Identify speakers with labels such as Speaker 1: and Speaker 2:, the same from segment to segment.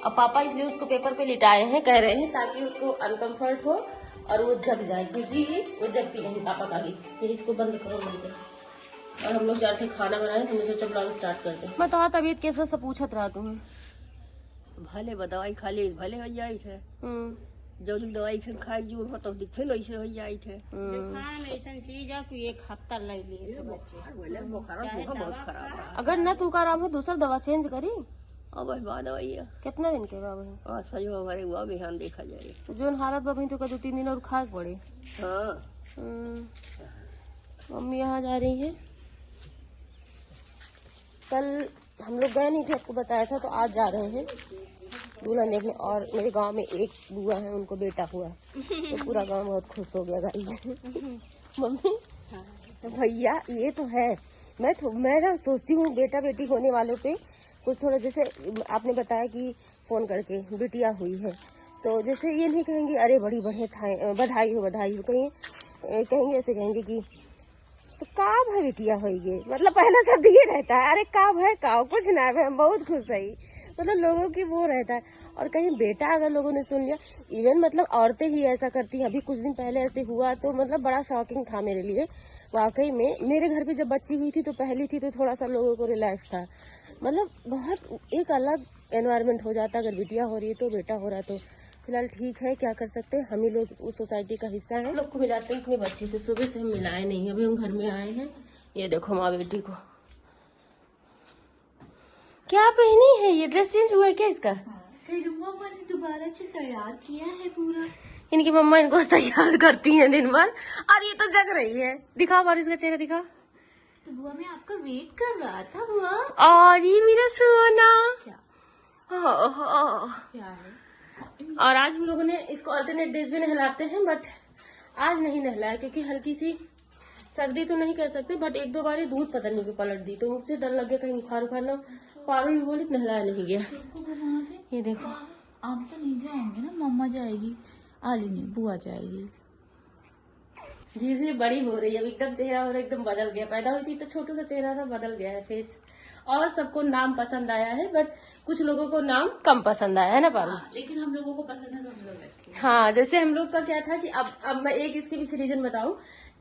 Speaker 1: अब पापा इसलिए उसको पेपर पे लिटाए हैं, कह रहे हैं ताकि उसको अनकंफर्ट हो और वो जग जाए, क्योंकि वो जगती नहीं पापा का भी। फिर इसको बंद करो मिलते। और हम लोग चार से खाना बनाए, हमने सोचा ब्लॉग स्टार्ट करते। बताओ तबीयत कैसा सब पूछत रहा तुम्हें?
Speaker 2: भले दवाई खा ले भले हो जाए थे। जो दवाई फिर खाई जो हो तो फिर ऐसे हो जाए थे।
Speaker 3: ऐसा चीज है कि एक हफ्ता लग लिए थे बच्चे।
Speaker 2: बहुत खराब।
Speaker 1: अगर न तू का आराम है दूसरा दवा चेंज करी।
Speaker 2: अब बाद दवाई है
Speaker 1: कितना दिन के बाबा?
Speaker 2: सही हमारे हुआ बिहान देखा जाए।
Speaker 1: तो जो हालत बाबा तो 2-3 दिन और खास पड़े।
Speaker 2: हाँ
Speaker 1: मम्मी यहाँ जा रही है। कल हम लोग गए नहीं थे, आपको बताया था, तो आज जा रहे हैं दूल्हा देखने। और मेरे गांव में एक बुआ है, उनको बेटा हुआ, तो पूरा गांव बहुत खुश हो गया गाइस। मम्मी भैया ये तो है, मैं ना सोचती हूँ बेटा बेटी होने वालों पे कुछ थोड़ा, जैसे आपने बताया कि फोन करके बिटिया हुई है, तो जैसे ये नहीं कहेंगे अरे बड़ी बधाई हो, कहेंगे ऐसे कहेंगे कि तो काब है बिटिया होगी, मतलब पहला शब्द ये रहता है, अरे काब है काव कुछ ना है, हम बहुत खुश है, मतलब लोगों की वो रहता है। और कहीं बेटा अगर लोगों ने सुन लिया, इवन मतलब औरतें ही ऐसा करती हैं। अभी कुछ दिन पहले ऐसे हुआ तो मतलब बड़ा शॉकिंग था मेरे लिए वाकई में। मेरे घर पे जब बच्ची हुई थी तो पहली थी, तो थोड़ा सा लोगों को रिलैक्स था, मतलब बहुत एक अलग एनवायरनमेंट हो जाता। अगर बिटिया हो रही है तो बेटा हो रहा है तो फिलहाल ठीक है, क्या कर सकते हैं, हम ही लोग उस सोसाइटी का हिस्सा है। लोग को मिलाते हैं अपनी बच्ची से, सुबह से हम मिलाए नहीं, अभी हम घर में आए हैं। ये देखो माँ बेटी को क्या पहनी है, ये ड्रेस चेंज हुआ है क्या इसका?
Speaker 3: मम्मा ने दोबारा से तैयार किया है पूरा।
Speaker 1: इनकी मम्मा इनको तैयार करती हैं दिन भर, और ये तो जग रही है। दिखाओ बारिश का चेहरा दिखाओ।
Speaker 3: तो बुआ मैं आपका वेट कर रहा था बुआ।
Speaker 1: और ये मेरा सोना
Speaker 3: क्या
Speaker 1: क्या
Speaker 3: है?
Speaker 1: और आज हम लोगों ने इसको अल्टरनेट डेज में नहलाते हैं, बट आज नहीं नहलाया क्योंकि हल्की सी सर्दी तो नहीं कह सकते, बट 1-2 बार दूध पता नहीं क्यों पलट दी, तो मुझसे डर लग गया कहीं बुखार उखार ना। पारुल भी बोली नहलाया नहीं गया। ये देखो
Speaker 3: आप तो नहीं जाएंगे ना, मम्मा जाएगी, आली नहीं बुआ जाएगी।
Speaker 1: धीरे धीरे बड़ी हो रही है, अब एकदम चेहरा और एकदम बदल गया। पैदा हुई थी तो छोटू सा चेहरा था, बदल गया है फेस। और सबको नाम पसंद आया है, बट कुछ लोगों को नाम कम पसंद आया है ना पारुल?
Speaker 3: लेकिन हम लोगों को पसंद है तो हम लोग रखेंगे।
Speaker 1: हाँ, जैसे हम लोग का क्या था कि अब मैं एक इसके पीछे रीजन बताऊं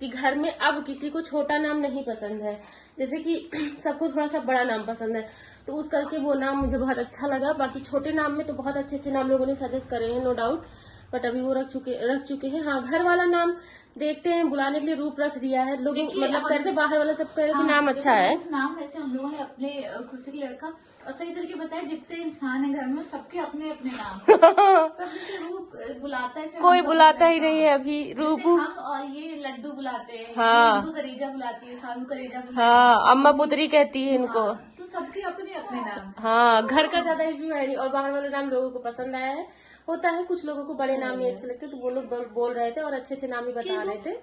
Speaker 1: कि घर में अब किसी को छोटा नाम नहीं पसंद है, जैसे कि सबको थोड़ा सा बड़ा नाम पसंद है, तो उस करके वो नाम मुझे बहुत अच्छा लगा। बाकी छोटे नाम में तो बहुत अच्छे अच्छे नाम लोगों ने सजेस्ट करे हैं, नो डाउट, बट अभी वो रख चुके हैं। हाँ, घर वाला नाम देखते हैं, बुलाने के लिए रूप रख दिया है लोग, मतलब कहते बाहर वाला सब कह रहे कि नाम अच्छा है।
Speaker 3: नाम वैसे हम लोगों ने अपने खुद से रखा और सही तरीके बताया, जितने इंसान है घर में सबके अपने अपने नाम। सब रूप बुलाता है,
Speaker 1: कोई बुलाता ही नहीं है अभी रूपू।
Speaker 3: हम और ये लड्डू बुलाते हैं,
Speaker 1: हाँ,
Speaker 3: करेजा बुलाती है, सानू करेजा बुलाती है।
Speaker 1: हाँ, अम्मा पुत्री कहती है इनको।
Speaker 3: तो सबके अपने अपने नाम।
Speaker 1: हाँ, घर का ज्यादा इश्यू है नहीं, और बाहर वाले नाम लोगों को पसंद आया है। होता है कुछ लोगों को बड़े नाम नहीं अच्छे लगते, तो वो लोग बोल रहे थे और अच्छे अच्छे नाम ही बता रहे थे,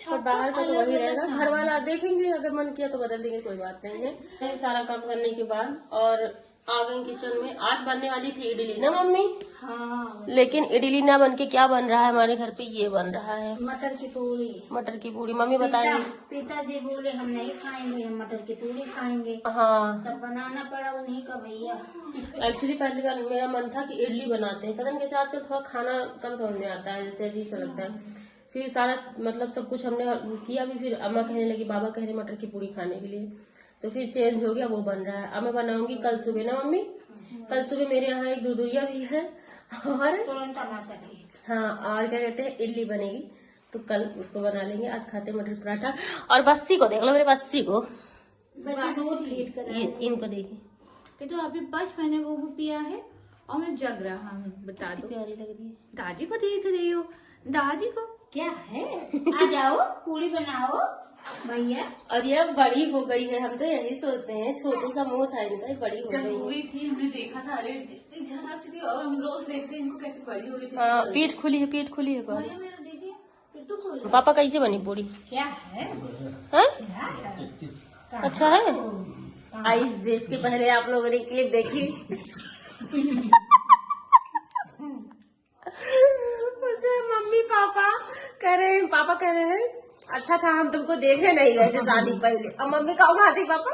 Speaker 1: और बाहर का तो वही रहेगा। घर वाला देखेंगे, अगर मन किया तो बदल देंगे, कोई बात नहीं है। ये सारा काम करने के बाद और आ गई किचन में। आज बनने वाली थी इडली ना मम्मी?
Speaker 3: हाँ,
Speaker 1: लेकिन इडली ना बन के क्या बन रहा है हमारे घर पे, ये बन रहा है
Speaker 3: मटर की पूरी।
Speaker 1: मटर की पूरी। मम्मी बताइए।
Speaker 3: पिताजी बोले हम नहीं खाएंगे, हम मटर की पूरी खाएंगे,
Speaker 1: हाँ,
Speaker 3: तब बनाना पड़ा उन्हीं का भैया।
Speaker 1: एक्चुअली पहली बार मेरा मन था कि इडली बनाते हैं, पता नहीं कैसे आजकल थोड़ा खाना कम समझ में आता है, जैसे अजीब सा लगता है। फिर सारा मतलब सब कुछ हमने किया भी, फिर अम्मा कहने लगी, बाबा कह रहे मटर की पूरी खाने के लिए, तो फिर चेंज हो गया, वो बन रहा है। अब मैं बनाऊंगी कल सुबह ना मम्मी? कल सुबह मेरे यहाँ एक दुदुरिया भी है, और हाँ, और क्या कहते हैं इडली बनेगी, तो कल उसको बना लेंगे। आज खाते मटर पराठा। और बस्सी को देख लो, मेरे बस्सी को, इनको देखिए,
Speaker 3: तो अभी बस मैंने वो पिया है और मैं जग रहा हूँ। बता दो,
Speaker 1: प्यारी लग रही है।
Speaker 3: दादी को देख रही हो? दादी को
Speaker 4: क्या है? आ जाओ पूरी बनाओ भैया।
Speaker 1: और ये बड़ी हो गई है, हम तो यही सोचते हैं, छोटू सा मुंह था इनका, ये बड़ी हो
Speaker 3: जब
Speaker 1: गई
Speaker 3: हुई थी हमने देखा था, अरे इतनी झना सी थी, और हम रोज देखते हैं इनको कैसे बड़ी हो रही थी।
Speaker 1: हाँ, पीठ खुली है, पीठ खुली है।
Speaker 3: भैया मेरा देखिए, पिट्टू खोल।
Speaker 1: पापा कैसे बनी पूरी?
Speaker 4: क्या है?
Speaker 1: हाँ?
Speaker 4: क्या है?
Speaker 1: अच्छा है। आई जिसके पहले आप लोगों ने क्लिप देखी उसे मम्मी पापा कह रहे हैं अच्छा था हम तुमको देखे नहीं गए थे शादी पहले। अब मम्मी कहो खाती पापा,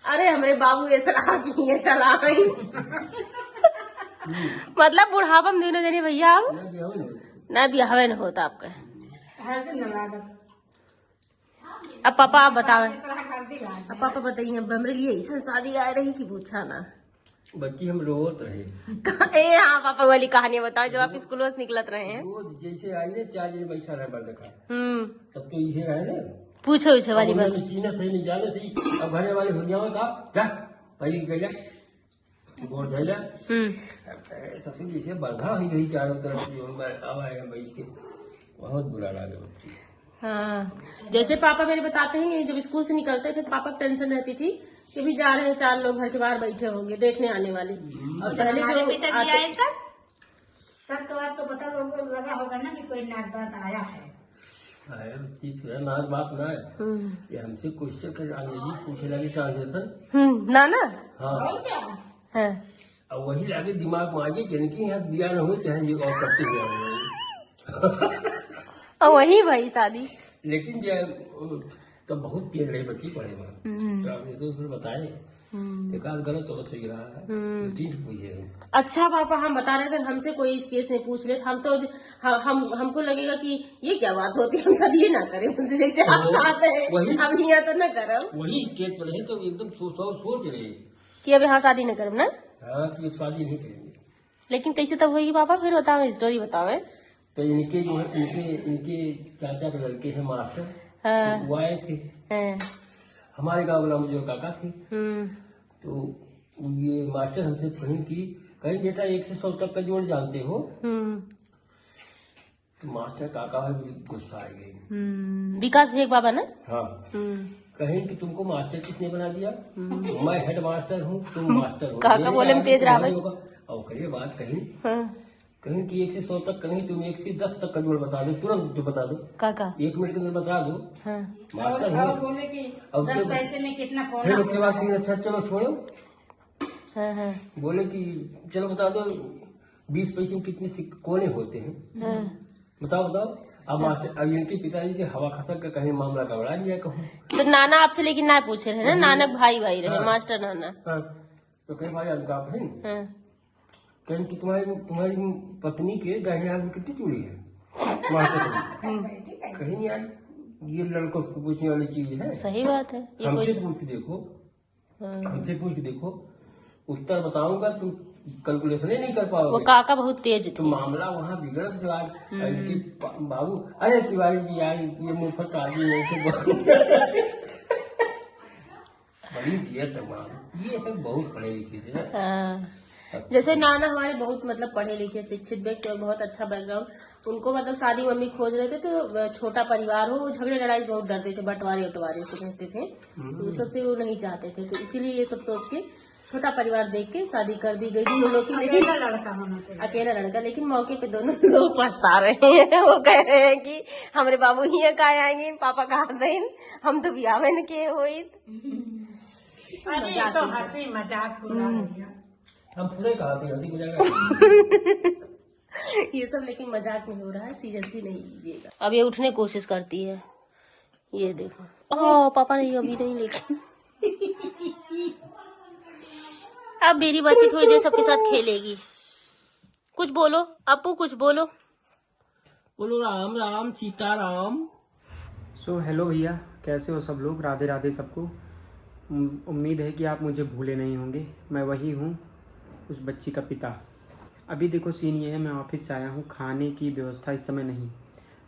Speaker 1: अरे हमारे बाबू ऐसा रहा कि ये चला गई मतलब बुढ़ापा में दोनों जने भैया अब ना बिहावे न होता आपका। अब पापा आप बतावे, अब पापा बताइए हमरे लिए ऐसे शादी आए रही कि पूछा ना।
Speaker 5: बच्ची हम रोत रहे
Speaker 1: ए हाँ पापा वाली कहानी बताओ जब आप स्कूल से निकलत रहे हैं।
Speaker 5: रोज जैसे आई ना 4 बजे बैठा रहे बंद का, तब तो इसे रहे ना
Speaker 1: पूछो उछो वाली बात।
Speaker 5: चीना सही नहीं जाने सही। अब घरे वाले हो जाओ का क्या पहले गया बहुत झेला ससुर जी से बंधा हुई गई चारों तरफ जो अब आएगा बैठ के, बहुत बुरा लगा बच्ची।
Speaker 1: हाँ जैसे पापा मेरे बताते हैं जब स्कूल से निकलते थे तो पापा को टेंशन रहती थी कि भी जा रहे हैं 4 लोग घर के बाहर बैठे होंगे देखने आने वाले। और पहले जो आते
Speaker 4: तब तो आपको पता लगा होगा ना कि कोई नाच बात आया है।
Speaker 5: तीसरा नाच बात ना है ये हमसे क्वेश्चन कर अंग्रेजी पूछे लगे ट्रांसलेशन
Speaker 1: ना ना
Speaker 5: हाँ
Speaker 1: हाँ
Speaker 5: अब वही लगे दिमाग में आगे जिनकी यहाँ बिया न हो चाहे ये और करते हुए
Speaker 1: और वही भाई शादी।
Speaker 5: लेकिन जो तो बहुत तेज रही बच्ची पढ़े में ट्रांसलेशन बताए एक आध गलत और सही रहा है 3 पूछे हैं।
Speaker 1: अच्छा पापा हम बता रहे थे हमसे कोई इस केस में पूछ ले हम तो हमको लगेगा कि ये क्या बात होती है हम शादी ना करें उससे जैसे आप चाहते हैं अब यहाँ तो न करो।
Speaker 5: वही स्टेज पर है तो एकदम सोच रहे
Speaker 1: कि अब यहाँ शादी न करो ना।
Speaker 5: हाँ कि शादी नहीं करेंगे।
Speaker 1: लेकिन कैसे तब होगी पापा फिर बताओ स्टोरी बताओ।
Speaker 5: तो इनके जो है इनके चाचा के लड़के हैं मास्टर
Speaker 1: हाँ,
Speaker 5: वो आए थे हमारे गाँव वाला जो काका थे तो ये मास्टर हमसे कहीं बेटा 1 से 100 तक का जोड़ जानते हो तो मास्टर काका है गुस्सा आ गए।
Speaker 1: विकास भेग बाबा ना।
Speaker 5: हाँ कहीं कि तुमको मास्टर किसने बना दिया मैं हेड मास्टर हूँ तुम मास्टर हो।
Speaker 1: काका बोले में तेज रहा भाई।
Speaker 5: और करिए बात कहीं कि 1 से 100 तक कहीं तुम 1 से 10 तक का जोड़ बता दो तुरंत जो बता दो
Speaker 1: काका
Speaker 5: 1 मिनट के अंदर बता दो।
Speaker 1: हाँ।
Speaker 5: मास्टर
Speaker 4: और बोले कि 10 पैसे में कितना
Speaker 5: फिर उसके बाद फिर अच्छा चलो छोड़ो
Speaker 1: हाँ, हाँ,
Speaker 5: बोले कि चलो बता दो 20 पैसे में कितने कोने होते हैं बताओ। अब मास्टर अब इनके पिताजी के हवा खसक का कहीं मामला गड़बड़ा दिया कहूँ
Speaker 1: तो नाना आपसे लेकिन ना पूछे रहे ना नानक भाई रहे मास्टर नाना।
Speaker 5: तो कहीं भाई आप है
Speaker 1: हाँ।
Speaker 5: कहीं कि तुम्हारी पत्नी के गहने हाथ में कितनी चूड़ी है मास्टर कहीं यार ये लड़कों को पूछने वाली चीज है।
Speaker 1: सही बात है ये
Speaker 5: हमसे
Speaker 1: कोई
Speaker 5: पूछ के देखो हमसे पूछ के देखो उत्तर बताऊंगा तुम कैलकुलेशन ही नहीं कर
Speaker 1: वो
Speaker 5: पाओगे।
Speaker 1: काका बहुत तेज
Speaker 5: तो
Speaker 1: थे।
Speaker 5: मामला वहाँ बिगड़ जो आज इनके बाबू अरे तिवारी जी यार ये मुफ्त आदमी ऐसे बड़ी दिया तमाम ये है बहुत पढ़े लिखे थे ना।
Speaker 1: हाँ। जैसे नाना हमारे बहुत मतलब पढ़े लिखे शिक्षित व्यक्ति और बहुत अच्छा बैकग्राउंड उनको मतलब शादी मम्मी खोज रहे थे तो छोटा परिवार हो झगड़े लड़ाई से बहुत डरते थे बंटवारे से कहते थे तो सबसे वो नहीं चाहते थे तो इसीलिए ये सब सोच के छोटा परिवार देख के शादी कर दी गई थी लोगों की। लेकिन
Speaker 4: लड़का होना चाहिए
Speaker 1: अकेला लड़का लेकिन मौके पे दोनों लोग पछता रहे हैं वो कह रहे हैं कि हमारे बाबू ही का आएंगे पापा कहा दें हम तो बियाह न के हुई।
Speaker 4: अरे तो हंसी मजाक हो रहा है
Speaker 5: हम पूरे कहा थे हंसी मजाक
Speaker 1: ये सब लेकिन मजाक में हो रहा है सीरियसली नहीं लीजिएगा। अब ये उठने की कोशिश करती है ये देखो ओह पापा नहीं अभी नहीं लेकिन अब मेरी बच्ची थोड़ी देर सबके साथ खेलेगी। कुछ बोलो अपू कुछ बोलो
Speaker 5: राम राम सीता राम।
Speaker 6: सो हेलो भैया कैसे हो सब लोग राधे राधे सबको। उम्मीद है कि आप मुझे भूले नहीं होंगे मैं वही हूँ उस बच्ची का पिता। अभी देखो सीन ये है मैं ऑफिस से आया हूँ खाने की व्यवस्था इस समय नहीं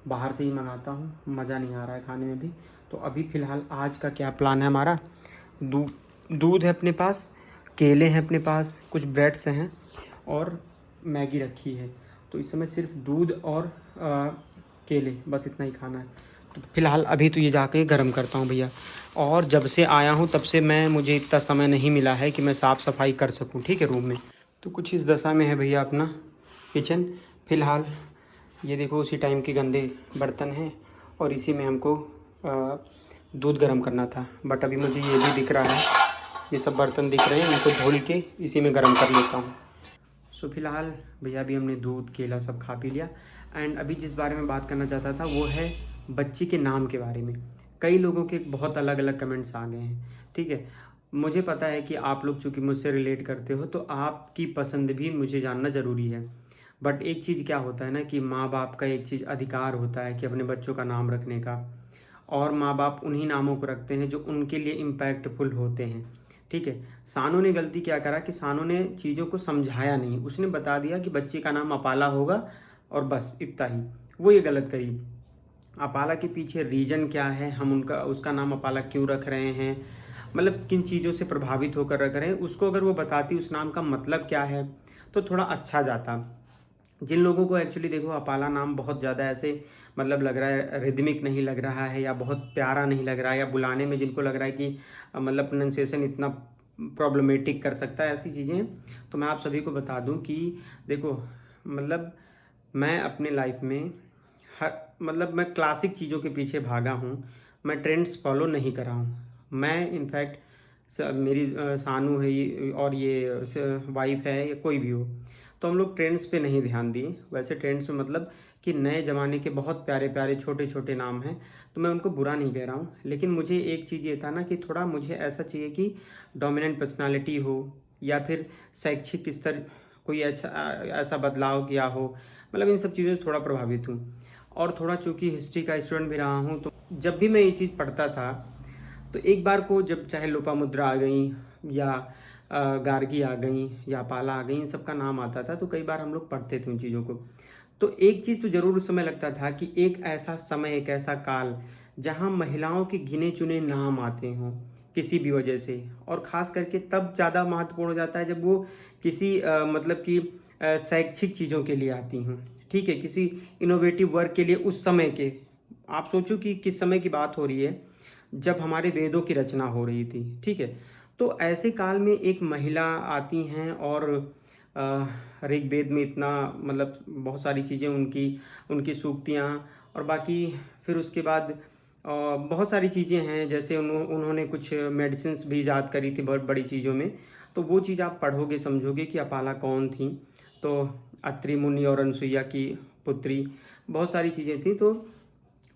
Speaker 6: बाहर से ही मंगाता हूँ मज़ा नहीं आ रहा है खाने में भी। तो अभी फ़िलहाल आज का क्या प्लान है हमारा दूध है अपने पास केले हैं अपने पास कुछ ब्रेड्स हैं और मैगी रखी है। तो इस समय सिर्फ दूध और केले बस इतना ही खाना है। तो फिलहाल अभी तो ये जाके गर्म करता हूँ भैया। और जब से आया हूँ तब से मुझे इतना समय नहीं मिला है कि मैं साफ़ सफाई कर सकूँ ठीक है रूम में। तो कुछ इस दशा में है भैया अपना किचन। फ़िलहाल ये देखो उसी टाइम के गंदे बर्तन हैं और इसी में हमको दूध गर्म करना था बट अभी मुझे ये भी दिख रहा है ये सब बर्तन दिख रहे हैं इनको धुल के इसी में गर्म कर लेता हूँ। सो फिलहाल भैया भी हमने दूध केला सब खा पी लिया। एंड अभी जिस बारे में बात करना चाहता था वो है बच्ची के नाम के बारे में। कई लोगों के बहुत अलग अलग कमेंट्स आ गए हैं ठीक है। मुझे पता है कि आप लोग चूँकि मुझसे रिलेट करते हो तो आपकी पसंद भी मुझे जानना ज़रूरी है। बट एक चीज़ क्या होता है ना कि माँ बाप का एक चीज़ अधिकार होता है कि अपने बच्चों का नाम रखने का, और माँ बाप उन्हीं नामों को रखते हैं जो उनके लिए इम्पैक्टफुल होते हैं। ठीक है, सानू ने गलती क्या करा कि सानू ने चीज़ों को समझाया नहीं, उसने बता दिया कि बच्चे का नाम अपाला होगा और बस इतना ही। वो ये गलत करी। अपाला के पीछे रीज़न क्या है, हम उसका नाम अपाला क्यों रख रहे हैं, मतलब किन चीज़ों से प्रभावित होकर रख रहे हैं, उसको अगर वो बताती उस नाम का मतलब क्या है तो थोड़ा अच्छा जाता। जिन लोगों को एक्चुअली देखो अपाला नाम बहुत ज़्यादा ऐसे मतलब लग रहा है रिदमिक नहीं लग रहा है, या बहुत प्यारा नहीं लग रहा है, या बुलाने में जिनको लग रहा है कि मतलब प्रोनाउंसिएशन इतना प्रॉब्लमेटिक कर सकता है, ऐसी चीज़ें, तो मैं आप सभी को बता दूं कि देखो मतलब मैं अपने लाइफ में मतलब मैं क्लासिक चीज़ों के पीछे भागा हूँ, मैं ट्रेंड्स फॉलो नहीं करा हूँ। मैं इनफैक्ट मेरी सानू है और ये वाइफ है या कोई भी हो, तो हम लोग ट्रेंड्स पे नहीं ध्यान दिए। वैसे ट्रेंड्स में मतलब कि नए ज़माने के बहुत प्यारे प्यारे छोटे छोटे नाम हैं, तो मैं उनको बुरा नहीं कह रहा हूँ, लेकिन मुझे एक चीज़ ये था ना कि थोड़ा मुझे ऐसा चाहिए कि डोमिनेंट पर्सनालिटी हो, या फिर शैक्षिक स्तर कोई अच्छा ऐसा बदलाव किया हो, मतलब इन सब चीज़ों से थोड़ा प्रभावित हूँ। और थोड़ा चूँकि हिस्ट्री का स्टूडेंट भी रहा हूँ, तो जब भी मैं ये चीज़ पढ़ता था तो एक बार को जब चाहे लोपामुद्रा आ गई या गार्गी आ गई या पाला आ गई, इन सब का नाम आता था, तो कई बार हम लोग पढ़ते थे उन चीज़ों को। तो एक चीज़ तो ज़रूर उस समय लगता था कि एक ऐसा समय, एक ऐसा काल जहाँ महिलाओं के गिने चुने नाम आते हों किसी भी वजह से, और ख़ास करके तब ज़्यादा महत्वपूर्ण हो जाता है जब वो किसी मतलब कि शैक्षिक चीज़ों के लिए आती हों। ठीक है, किसी इनोवेटिव वर्क के लिए उस समय के, आप सोचो कि किस समय की बात हो रही है, जब हमारे वेदों की रचना हो रही थी। ठीक है, तो ऐसे काल में एक महिला आती हैं और ऋग्वेद में इतना मतलब बहुत सारी चीज़ें उनकी सूक्तियाँ, और बाकी फिर उसके बाद बहुत सारी चीज़ें हैं, जैसे उन्होंने कुछ मेडिसिन्स भी ईजाद करी थी बहुत बड़ी चीज़ों में। तो वो चीज़ आप पढ़ोगे समझोगे कि अपाला कौन थी। तो अत्रि मुनि और अनसुईया की पुत्री, बहुत सारी चीज़ें थी, तो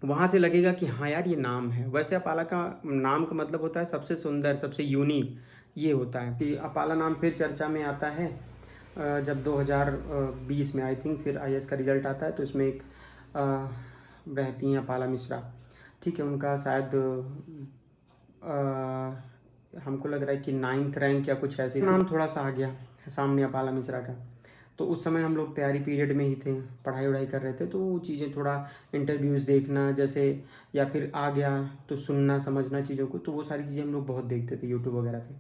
Speaker 6: वहाँ से लगेगा कि हाँ यार ये नाम है। वैसे अपाला का नाम का मतलब होता है सबसे सुंदर, सबसे यूनिक, ये होता है कि अपाला नाम फिर चर्चा में आता है जब 2020 में आई थिंक फिर IAS का रिजल्ट आता है, तो इसमें एक रहती हैं अपाला मिश्रा। ठीक है, उनका शायद हमको लग रहा है कि 9th रैंक या कुछ ऐसे नाम थोड़ा सा आ गया सामने अपाला मिश्रा का। तो उस समय हम लोग तैयारी पीरियड में ही थे, पढ़ाई वढ़ाई कर रहे थे, तो वो चीज़ें थोड़ा इंटरव्यूज़ देखना जैसे, या फिर आ गया तो सुनना समझना चीज़ों को, तो वो सारी चीज़ें हम लोग बहुत देखते थे यूट्यूब वगैरह पे।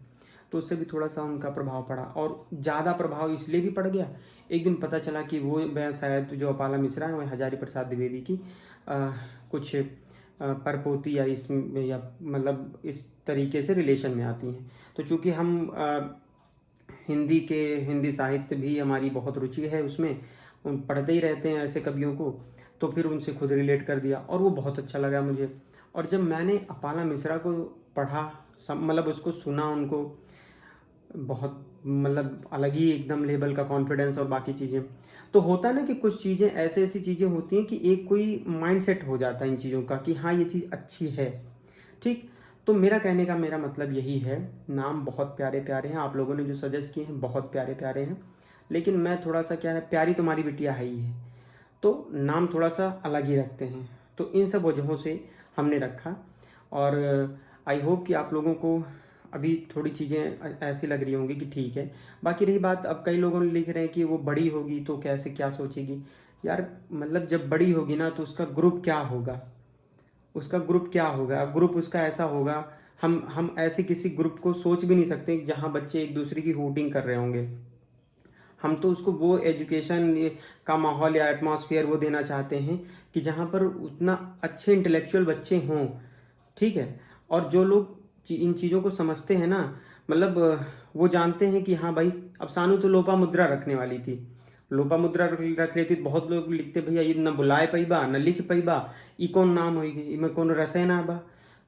Speaker 6: तो उससे भी थोड़ा सा उनका प्रभाव पड़ा, और ज़्यादा प्रभाव इसलिए भी पड़ गया, एक दिन पता चला कि वो वह शायद जो अपाला मिश्रा है वह हजारी प्रसाद द्विवेदी की कुछ परपोती या या मतलब इस तरीके से रिलेशन में आती हैं। तो चूँकि हम हिंदी साहित्य भी हमारी बहुत रुचि है उसमें, पढ़ते ही रहते हैं ऐसे कवियों को, तो फिर उनसे खुद रिलेट कर दिया और वो बहुत अच्छा लगा मुझे। और जब मैंने अपाला मिश्रा को पढ़ा, मतलब उसको सुना, उनको बहुत मतलब अलग ही एकदम लेवल का कॉन्फिडेंस और बाकी चीज़ें, तो होता है ना कि कुछ चीज़ें ऐसी चीज़ें होती हैं कि एक कोई माइंडसेट हो जाता है इन चीज़ों का कि हाँ ये चीज़ अच्छी है। ठीक, तो मेरा कहने का मेरा मतलब यही है, नाम बहुत प्यारे प्यारे हैं, आप लोगों ने जो सजेस्ट किए हैं बहुत प्यारे प्यारे हैं, लेकिन मैं थोड़ा सा क्या है, प्यारी तुम्हारी बिटिया है ही है, तो नाम थोड़ा सा अलग ही रखते हैं। तो इन सब वजहों से हमने रखा, और आई होप कि आप लोगों को अभी थोड़ी चीज़ें ऐसी लग रही होंगी कि ठीक है। बाकी रही बात, अब कई लोगों ने लिख रहे हैं कि वो बड़ी होगी तो कैसे क्या सोचेगी। यार मतलब जब बड़ी होगी ना तो उसका ग्रुप क्या होगा, ग्रुप उसका ऐसा होगा, हम ऐसे किसी ग्रुप को सोच भी नहीं सकते जहाँ बच्चे एक दूसरे की होर्डिंग कर रहे होंगे। हम तो उसको वो एजुकेशन का माहौल या एटमॉस्फेयर वो देना चाहते हैं कि जहाँ पर उतना अच्छे इंटेलेक्चुअल बच्चे हों। ठीक है, और जो लोग इन चीज़ों को समझते हैं ना, मतलब वो जानते हैं कि हाँ भाई, अब सानू तो लोपामुद्रा रखने वाली थी, लोपामुद्रा रख लेती, बहुत लोग लिखते भैया ये न बुलाए पैबा न लिख पैबा, ई कौन नाम होगी, इमें कौन रसायन बा।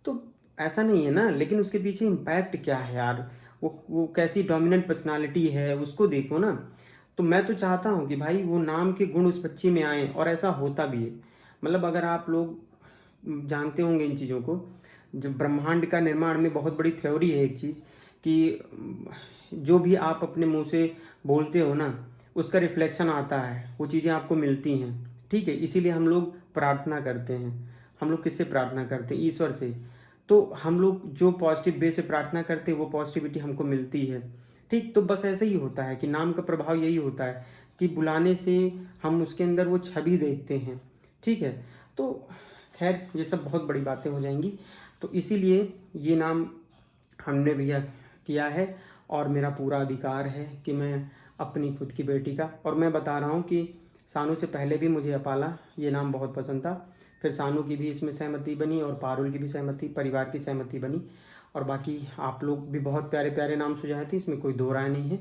Speaker 6: तो ऐसा नहीं है ना, लेकिन उसके पीछे इम्पैक्ट क्या है यार, वो कैसी डोमिनेंट पर्सनालिटी है उसको देखो ना। तो मैं तो चाहता हूँ कि भाई वो नाम के गुण उस बच्ची में आए, और ऐसा होता भी है। मतलब अगर आप लोग जानते होंगे इन चीज़ों को, जो ब्रह्मांड का निर्माण में बहुत बड़ी थ्योरी है एक चीज़, कि जो भी आप अपने मुंह से बोलते हो ना, उसका रिफ्लेक्शन आता है, वो चीज़ें आपको मिलती हैं, ठीक है। इसीलिए हम लोग प्रार्थना करते हैं। हम लोग किससे प्रार्थना करते हैं? ईश्वर से। तो हम लोग जो पॉजिटिव वे से प्रार्थना करते हैं वो पॉजिटिविटी हमको मिलती है, ठीक। तो बस ऐसे ही होता है कि नाम का प्रभाव यही होता है कि बुलाने से हम उसके अंदर वो छवि देखते हैं, ठीक है। तो खैर ये सब बहुत बड़ी बातें हो जाएंगी, तो इसीलिए ये नाम हमने भैया किया है और मेरा पूरा अधिकार है कि मैं अपनी खुद की बेटी का, और मैं बता रहा हूँ कि सानू से पहले भी मुझे अपाला ये नाम बहुत पसंद था, फिर सानू की भी इसमें सहमति बनी और पारुल की भी सहमति, परिवार की सहमति बनी, और बाकी आप लोग भी बहुत प्यारे प्यारे नाम सुझाए थे, इसमें कोई दो राय नहीं है।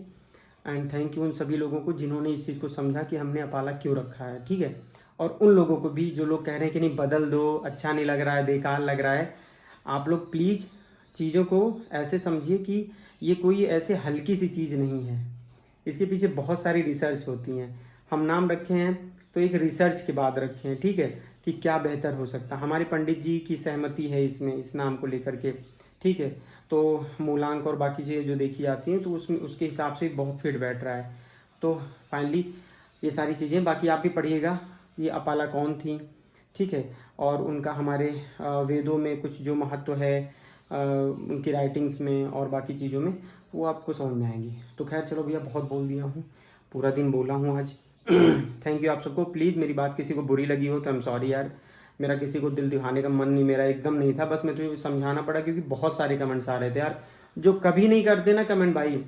Speaker 6: एंड थैंक यू उन सभी लोगों को जिन्होंने इस चीज़ को समझा कि हमने अपाला क्यों रखा है, ठीक है। और उन लोगों को भी जो लोग कह रहे हैं कि नहीं बदल दो, अच्छा नहीं लग रहा है, बेकार लग रहा है, आप लोग प्लीज़ चीज़ों को ऐसे समझिए कि ये कोई ऐसे हल्की सी चीज़ नहीं है, इसके पीछे बहुत सारी रिसर्च होती हैं। हम नाम रखे हैं तो एक रिसर्च के बाद रखे हैं, ठीक है, कि क्या बेहतर हो सकता है। हमारे पंडित जी की सहमति है इसमें, इस नाम को लेकर के, ठीक है। तो मूलांक और बाकी चीज़ें जो देखी जाती हैं तो उसमें उसके हिसाब से बहुत फिट बैठ रहा है। तो फाइनली ये सारी चीज़ें, बाकी आप भी पढ़िएगा ये अपाला कौन थी, ठीक है, और उनका हमारे वेदों में कुछ जो महत्व है, उनकी राइटिंग्स में और बाकी चीज़ों में, वो आपको समझ में आएंगी। तो खैर चलो भैया, बहुत बोल दिया हूँ, पूरा दिन बोला हूँ आज। थैंक यू आप सबको। प्लीज़ मेरी बात किसी को बुरी लगी हो तो आई एम सॉरी यार, मेरा किसी को दिल दिखाने का मन नहीं, मेरा एकदम नहीं था, बस मैं तुझे समझाना पड़ा क्योंकि बहुत सारे कमेंट्स आ रहे थे यार, जो कभी नहीं करते ना कमेंट भाई।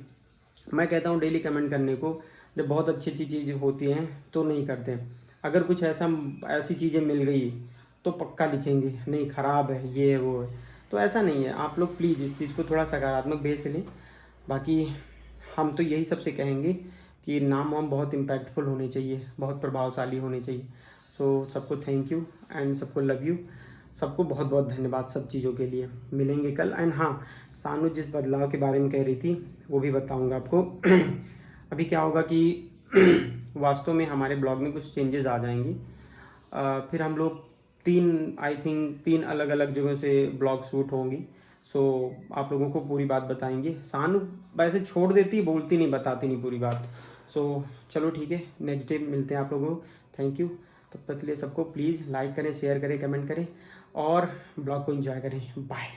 Speaker 6: मैं कहता हूँ डेली कमेंट करने को, जब बहुत अच्छी अच्छी चीज़ होती हैं तो नहीं करते। अगर कुछ ऐसी चीज़ें मिल गई तो पक्का लिखेंगे, नहीं ख़राब है, ये है वो है, तो ऐसा नहीं है। आप लोग प्लीज़ इस चीज़ को थोड़ा सकारात्मक वे से लें। बाकी हम तो यही सबसे कहेंगे कि नाम वाम बहुत इम्पैक्टफुल होने चाहिए, बहुत प्रभावशाली होने चाहिए। सो सबको थैंक यू एंड सबको लव यू, सबको बहुत बहुत धन्यवाद सब चीज़ों के लिए। मिलेंगे कल। एंड हाँ, सानू जिस बदलाव के बारे में कह रही थी वो भी बताऊंगा आपको। अभी क्या होगा कि वास्तव में हमारे ब्लॉग में कुछ चेंजेस आ जाएंगी। फिर हम लोग तीन अलग अलग जगहों से ब्लॉग शूट होंगी। सो आप लोगों को पूरी बात बताएंगे। सानू वैसे छोड़ देती, बोलती नहीं, बताती नहीं पूरी बात। सो चलो ठीक है, नेक्स्ट डे मिलते हैं आप लोगों को। Thank you. तब तक के लिए सबको प्लीज़ लाइक करें, शेयर करें, कमेंट करें और ब्लॉग को एंजॉय करें। बाय।